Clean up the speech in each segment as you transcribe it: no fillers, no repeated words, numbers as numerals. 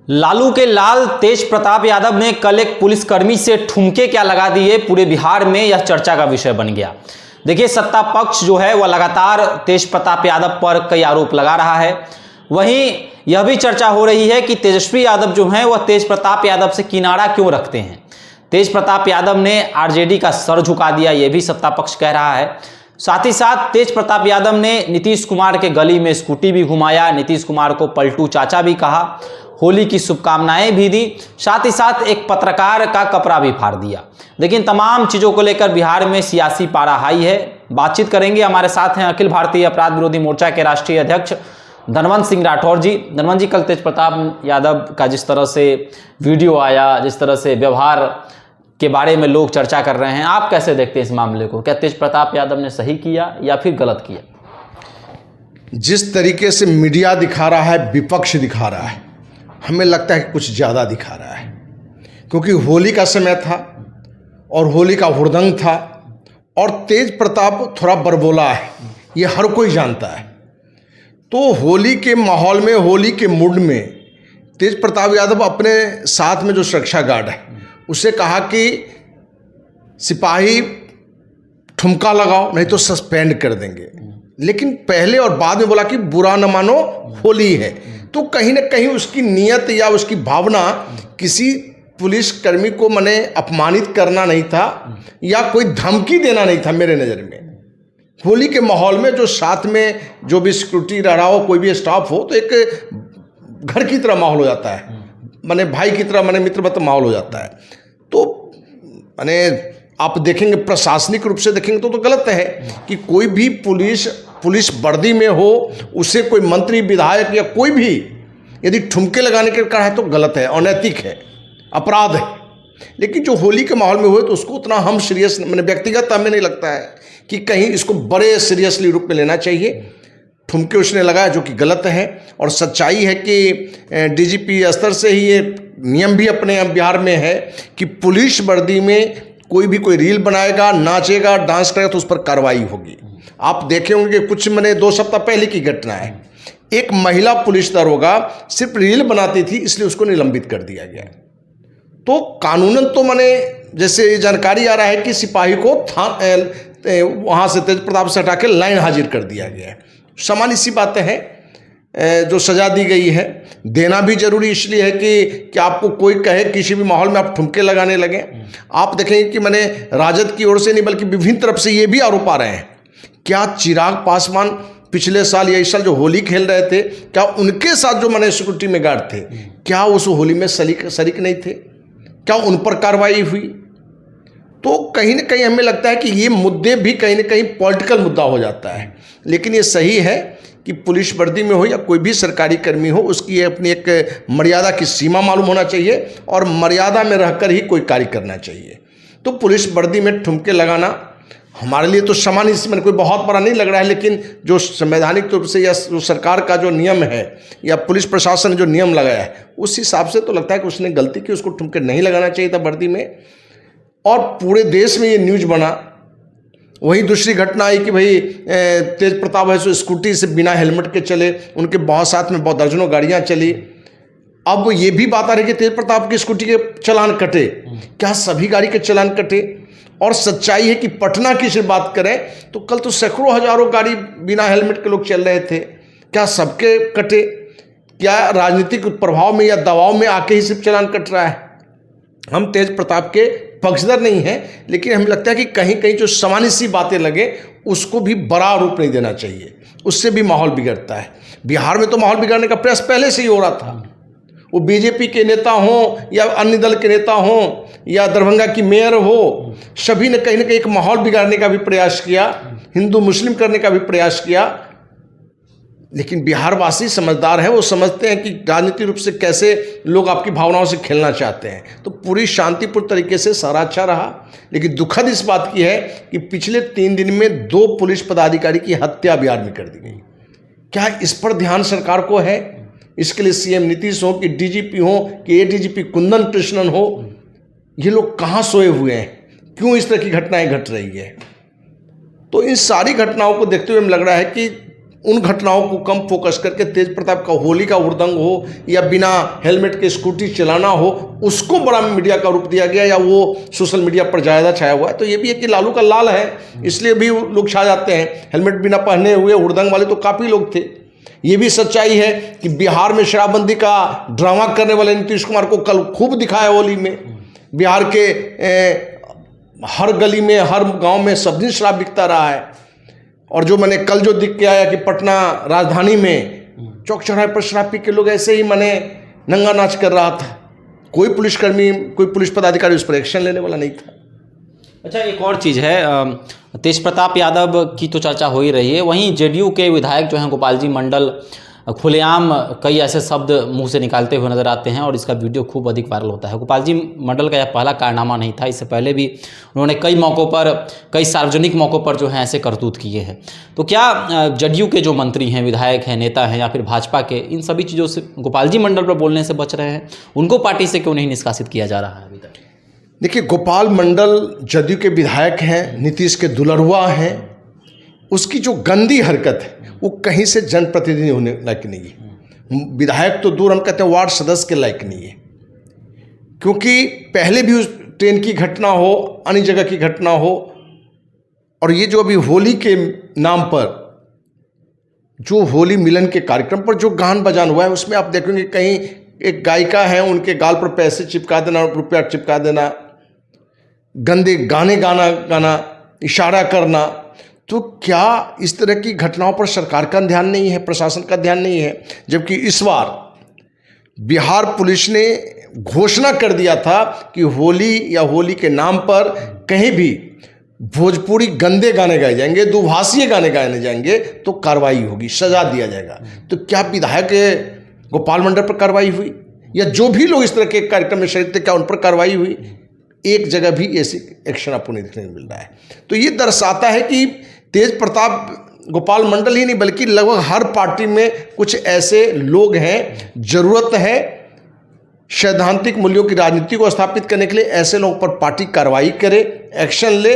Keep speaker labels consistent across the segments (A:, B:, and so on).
A: लालू के लाल तेज प्रताप यादव ने कल एक पुलिसकर्मी से ठुमके क्या लगा दिए, पूरे बिहार में यह चर्चा का विषय बन गया। देखिए, सत्ता पक्ष जो है वह लगातार तेज प्रताप यादव पर कई आरोप लगा रहा है। वहीं यह भी चर्चा हो रही है कि तेजस्वी यादव जो हैं वह तेज प्रताप यादव से किनारा क्यों रखते हैं। तेज प्रताप यादव ने आरजेडी का सर झुका दिया, यह भी सत्ता पक्ष कह रहा है। साथ ही साथ तेज प्रताप यादव ने नीतीश कुमार के गली में स्कूटी भी घुमाया, नीतीश कुमार को पलटू चाचा भी कहा, होली की शुभकामनाएं भी दी, साथ ही साथ एक पत्रकार का कपड़ा भी फाड़ दिया। लेकिन तमाम चीज़ों को लेकर बिहार में सियासी पारा हाई है। बातचीत करेंगे, हमारे साथ हैं अखिल भारतीय अपराध विरोधी मोर्चा के राष्ट्रीय अध्यक्ष धनवंत सिंह राठौर जी। धनवंत जी, कल तेज प्रताप यादव का जिस तरह से वीडियो आया, जिस तरह से व्यवहार के बारे में लोग चर्चा कर रहे हैं, आप कैसे देखते हैं इस मामले को? क्या तेज प्रताप यादव ने सही किया या फिर गलत किया?
B: जिस तरीके से मीडिया दिखा रहा है, विपक्ष दिखा रहा है, हमें लगता है कि कुछ ज़्यादा दिखा रहा है, क्योंकि होली का समय था और होली का हुड़दंग था और तेज प्रताप थोड़ा बरबोला है, ये हर कोई जानता है। तो होली के माहौल में, होली के मूड में तेज प्रताप यादव अपने साथ में जो सुरक्षा गार्ड है उससे कहा कि सिपाही ठुमका लगाओ नहीं तो सस्पेंड कर देंगे, लेकिन पहले और बाद में बोला कि बुरा न मानो होली है। तो कहीं ना कहीं उसकी नीयत या उसकी भावना किसी पुलिसकर्मी को मैंने अपमानित करना नहीं था या कोई धमकी देना नहीं था। मेरे नज़र में होली के माहौल में जो साथ में जो भी सिक्योरिटी रह रहा हो, कोई भी स्टाफ हो, तो एक घर की तरह माहौल हो जाता है, माने भाई की तरह, माने मित्र मतलब माहौल हो जाता है। तो माने आप देखेंगे, प्रशासनिक रूप से देखेंगे तो गलत है कि कोई भी पुलिस वर्दी में हो, उसे कोई मंत्री, विधायक या कोई भी यदि ठुमके लगाने के कहा है तो गलत है, अनैतिक है, अपराध है। लेकिन जो होली के माहौल में हुए तो उसको उतना हम सीरियस, मैंने व्यक्तिगत हमें नहीं लगता है कि कहीं इसको बड़े सीरियसली रूप में लेना चाहिए। ठुमके उसने लगाया जो कि गलत है, और सच्चाई है कि डीजीपी स्तर से ही ये नियम भी अपने बिहार में है कि पुलिस वर्दी में कोई रील बनाएगा, नाचेगा, डांस करेगा तो उस पर कार्रवाई होगी। आप देखे होंगे कि कुछ मैंने 2 सप्ताह पहले की घटना है, एक महिला पुलिस दरोगा सिर्फ रील बनाती थी इसलिए उसको निलंबित कर दिया गया। तो कानूनन तो मैंने जैसे जानकारी आ रहा है कि सिपाही को वहाँ से तेज प्रताप से हटा के लाइन हाजिर कर दिया गया है। सामान्य सी बातें हैं जो सज़ा दी गई है, देना भी जरूरी इसलिए है कि आपको कोई कहे किसी भी माहौल में आप ठुमके लगाने लगें। आप देखेंगे कि मैंने राजद की ओर से नहीं बल्कि विभिन्न तरफ से ये भी आरोप आ रहे हैं, क्या चिराग पासवान पिछले साल या इस साल जो होली खेल रहे थे, क्या उनके साथ जो मैंने सिक्योरिटी में गार्ड थे, क्या उस होली में शरीक नहीं थे? क्या उन पर कार्रवाई हुई? तो कहीं ना कहीं हमें लगता है कि ये मुद्दे भी कहीं ना कहीं पॉलिटिकल मुद्दा हो जाता है। लेकिन ये सही है कि पुलिस वर्दी में हो या कोई भी सरकारी कर्मी हो, उसकी अपनी एक मर्यादा की सीमा मालूम होना चाहिए और मर्यादा में रहकर ही कोई कार्य करना चाहिए। तो पुलिस वर्दी में ठुमके लगाना हमारे लिए तो सामान्य, इसमें कोई बहुत बड़ा नहीं लग रहा है, लेकिन जो संवैधानिक रूप से या जो सरकार का जो नियम है या पुलिस प्रशासन ने जो नियम लगाया है उस हिसाब से तो लगता है कि उसने गलती की, उसको ठुमके नहीं लगाना चाहिए था वर्दी में। और पूरे देश में ये न्यूज़ बना। वहीं दूसरी घटना आई कि भाई तेज प्रताप है सो स्कूटी से बिना हेलमेट के चले, उनके बहुत साथ में बहुत दर्जनों गाड़ियां चली। अब ये भी बात आ रही है कि तेज प्रताप की स्कूटी के चालान कटे, क्या सभी गाड़ी के चालान कटे? और सच्चाई है कि पटना की सिर्फ बात करें तो कल तो सैकड़ों हजारों गाड़ी बिना हेलमेट के लोग चल रहे थे, क्या सबके कटे? क्या राजनीतिक प्रभाव में या दबाव में आके ही सिर्फ चालान कट रहा है? हम तेज प्रताप के पक्षधर नहीं है, लेकिन हमें लगता है कि कहीं कहीं जो सामान्य सी बातें लगे उसको भी बड़ा रूप नहीं देना चाहिए, उससे भी माहौल बिगड़ता है। बिहार में तो माहौल बिगाड़ने का प्रयास पहले से ही हो रहा था, वो बीजेपी के नेता हों या अन्य दल के नेता हों या दरभंगा की मेयर हो, सभी ने कहीं ना कहीं एक माहौल बिगाड़ने का भी प्रयास किया, हिंदू मुस्लिम करने का भी प्रयास किया। लेकिन बिहारवासी समझदार हैं, वो समझते हैं कि राजनीतिक रूप से कैसे लोग आपकी भावनाओं से खेलना चाहते हैं। तो पूरी शांतिपूर्ण तरीके से सारा अच्छा रहा। लेकिन दुखद इस बात की है कि पिछले 3 दिन में 2 पुलिस पदाधिकारी की हत्या बिहार में कर दी गई। क्या इस पर ध्यान सरकार को है? इसके लिए सीएम नीतीश हो कि डीजीपी हो कि एडीजीपी कुंदन कृष्णन हो, ये लोग कहाँ सोए हुए हैं? क्यों इस तरह की घटनाएं घट रही है? तो इन सारी घटनाओं को देखते हुए हमें लग रहा है कि उन घटनाओं को कम फोकस करके तेज प्रताप का होली का हुड़दंग हो या बिना हेलमेट के स्कूटी चलाना हो, उसको बड़ा मीडिया का रूप दिया गया या वो सोशल मीडिया पर ज़्यादा छाया हुआ है। तो ये भी है कि लालू का लाल है, इसलिए भी लोग छा जाते हैं। हेलमेट बिना पहने हुए हुड़दंग वाले तो काफ़ी लोग थे। ये भी सच्चाई है कि बिहार में शराबबंदी का ड्रामा करने वाले नीतीश कुमार को कल खूब दिखाया होली में। बिहार के हर गली में, हर गांव में सब दिन शराब बिकता रहा है। और जो मैंने कल जो दिख के आया कि पटना राजधानी में चौक चौराहे पर शराब पी के लोग ऐसे ही नंगा नाच कर रहा था, कोई पुलिसकर्मी, कोई पुलिस पदाधिकारी उस पर एक्शन लेने वाला नहीं था।
A: अच्छा, एक और चीज़ है, तेज प्रताप यादव की तो चर्चा हो ही रही है, वहीं जेडीयू के विधायक जो हैं गोपाल जी मंडल खुलेआम कई ऐसे शब्द मुंह से निकालते हुए नजर आते हैं और इसका वीडियो खूब अधिक वायरल होता है। गोपाल जी मंडल का यह पहला कारनामा नहीं था, इससे पहले भी उन्होंने कई मौक़ों पर, कई सार्वजनिक मौक़ों पर जो है ऐसे करतूत किए हैं। तो क्या जेडीयू के जो मंत्री हैं, विधायक हैं, नेता हैं या फिर भाजपा के, इन सभी चीज़ों से गोपाल जी मंडल पर बोलने से बच रहे हैं? उनको पार्टी से क्यों नहीं निष्कासित किया जा रहा है अभी तक?
B: देखिए, गोपाल मंडल जदयू के विधायक हैं, नीतीश के दुलरुआ हैं। उसकी जो गंदी हरकत है वो कहीं से जनप्रतिनिधि होने लायक नहीं है। विधायक तो दूर, हम कहते हैं वार्ड सदस्य के लायक नहीं है। क्योंकि पहले भी उस ट्रेन की घटना हो, अन्य जगह की घटना हो, और ये जो अभी होली के नाम पर, जो होली मिलन के कार्यक्रम पर जो गान बजान हुआ है, उसमें आप देखेंगे कहीं एक गायिका है, उनके गाल पर पैसे चिपका देना, रुपया चिपका देना, गंदे गाने गाना, इशारा करना। तो क्या इस तरह की घटनाओं पर सरकार का ध्यान नहीं है, प्रशासन का ध्यान नहीं है? जबकि इस बार बिहार पुलिस ने घोषणा कर दिया था कि होली या होली के नाम पर कहीं भी भोजपुरी गंदे गाने गाए जाएंगे, दुभाषीय गाने गाए जाएंगे तो कार्रवाई होगी, सजा दिया जाएगा। तो क्या विधायक गोपाल मंडल पर कार्रवाई हुई? या जो भी लोग इस तरह के कार्यक्रम में शरीक थे, क्या उन पर कार्रवाई हुई? एक जगह भी ऐसी एक्शन आपको नहीं देखने को मिल रहा है। तो ये दर्शाता है कि तेज प्रताप गोपाल मंडल ही नहीं बल्कि लगभग हर पार्टी में कुछ ऐसे लोग हैं, जरूरत है सैद्धांतिक मूल्यों की राजनीति को स्थापित करने के लिए ऐसे लोगों पर पार्टी कार्रवाई करे, एक्शन ले।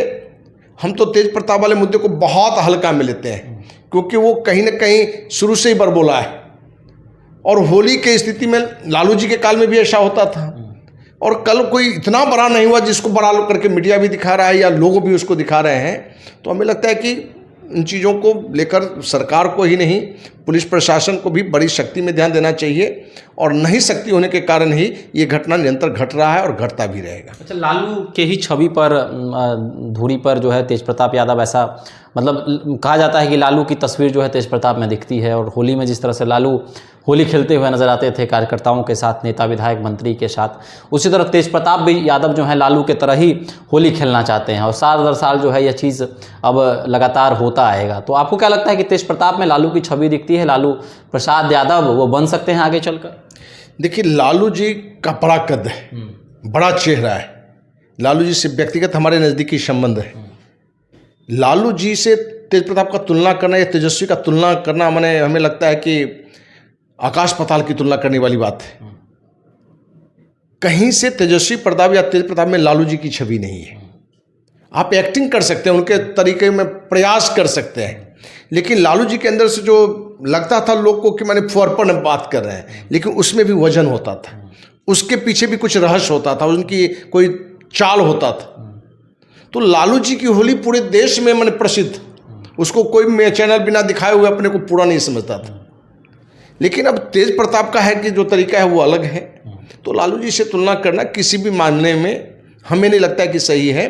B: हम तो तेज प्रताप वाले मुद्दे को बहुत हल्का में लेते हैं क्योंकि वो कहीं ना कहीं शुरू से ही बरबोला है। और होली के स्थिति में लालू जी के काल में भी ऐसा होता था, और कल कोई इतना बड़ा नहीं हुआ जिसको बड़ा करके मीडिया भी दिखा रहा है या लोग भी उसको दिखा रहे हैं। तो हमें लगता है कि इन चीज़ों को लेकर सरकार को ही नहीं, पुलिस प्रशासन को भी बड़ी शक्ति में ध्यान देना चाहिए, और नहीं शक्ति होने के कारण ही ये घटना निरंतर घट रहा है और घटता भी रहेगा।
A: अच्छा, लालू के ही छवि पर, धुरी पर जो है तेज प्रताप यादव, ऐसा मतलब कहा जाता है कि लालू की तस्वीर जो है तेज प्रताप में दिखती है, और होली में जिस तरह से लालू होली खेलते हुए नजर आते थे कार्यकर्ताओं के साथ, नेता विधायक मंत्री के साथ, उसी तरह तेज प्रताप भी यादव जो है लालू के तरह ही होली खेलना चाहते हैं, और साल दर साल जो है यह चीज़ अब लगातार होता आएगा। तो आपको क्या लगता है कि तेज प्रताप में लालू की छवि दिखती है, लालू प्रसाद यादव वो बन सकते हैं आगे चलकर?
B: देखिए, लालू जी का बड़ा कद है, बड़ा चेहरा है, लालू जी से व्यक्तिगत हमारे नज़दीकी संबंध है। लालू जी से तेज प्रताप का तुलना करना या तेजस्वी का तुलना करना हमें लगता है कि आकाश पाताल की तुलना करने वाली बात है। कहीं से तेजस्वी प्रताप या तेज प्रताप में लालू जी की छवि नहीं है। आप एक्टिंग कर सकते हैं, उनके तरीके में प्रयास कर सकते हैं, लेकिन लालू जी के अंदर से जो लगता था लोग को कि मैंने फॉरपन बात कर रहे हैं, लेकिन उसमें भी वजन होता था, उसके पीछे भी कुछ रहस्य होता था, उनकी कोई चाल होता था। तो लालू जी की होली पूरे देश में प्रसिद्ध, उसको कोई चैनल बिना दिखाए हुए अपने को पूरा नहीं समझता था। लेकिन अब तेज प्रताप का है कि जो तरीका है वो अलग है। तो लालू जी से तुलना करना किसी भी मामले में हमें नहीं लगता है कि सही है,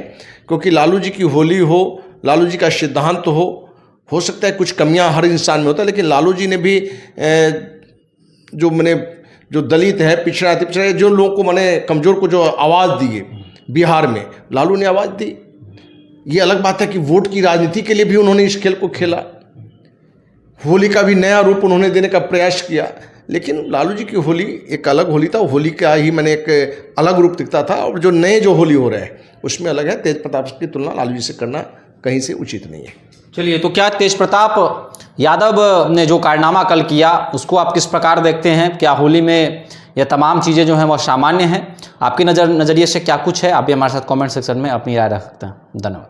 B: क्योंकि लालू जी की होली हो, लालू जी का सिद्धांत हो सकता है कुछ कमियां हर इंसान में होता है, लेकिन लालू जी ने भी जो दलित है, पिछड़ा जो लोगों को कमज़ोर को जो आवाज़ दी है बिहार में, लालू ने आवाज़ दी। ये अलग बात है कि वोट की राजनीति के लिए भी उन्होंने इस खेल को खेला, होली का भी नया रूप उन्होंने देने का प्रयास किया। लेकिन लालू जी की होली एक अलग होली था, होली का ही एक अलग रूप दिखता था, और जो नए जो होली हो रहे हैं उसमें अलग है। तेज प्रताप की तुलना लालू जी से करना कहीं से उचित नहीं है। चलिए,
A: तो क्या तेज प्रताप यादव ने जो कारनामा कल किया उसको आप किस प्रकार देखते हैं? क्या होली में यह तमाम चीज़ें जो हैं वह सामान्य हैं? आपकी नज़रिए से क्या कुछ है, आप भी हमारे साथ कमेंट सेक्शन में अपनी राय रख सकते हैं। धन्यवाद।